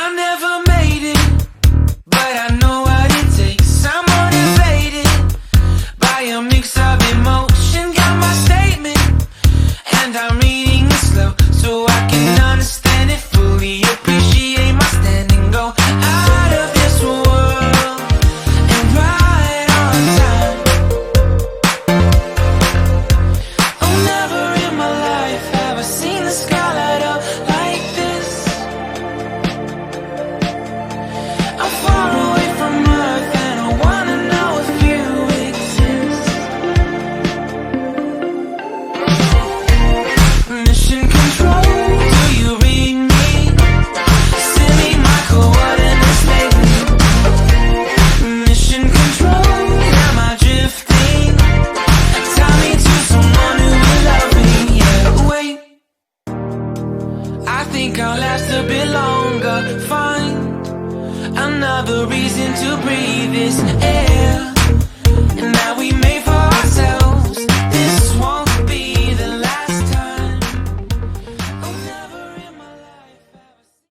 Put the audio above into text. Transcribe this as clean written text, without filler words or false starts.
I never made it, but I know what it takes. I'm motivated by a mix of emotion. Got my statement, and I'm reading it slow so I can understand it fully. Appreciate my standing, go out of this world and right on time. Oh, never in my life have I seen the sky light up like this. I'm far away from Earth and I wanna know if you exist. Mission control, do you read me? Send me my coordinates, baby. Mission control, am I drifting? Tie me to someone who will love me. Yeah, wait, I think I'll last a bit longer. Find another reason to breathe this air.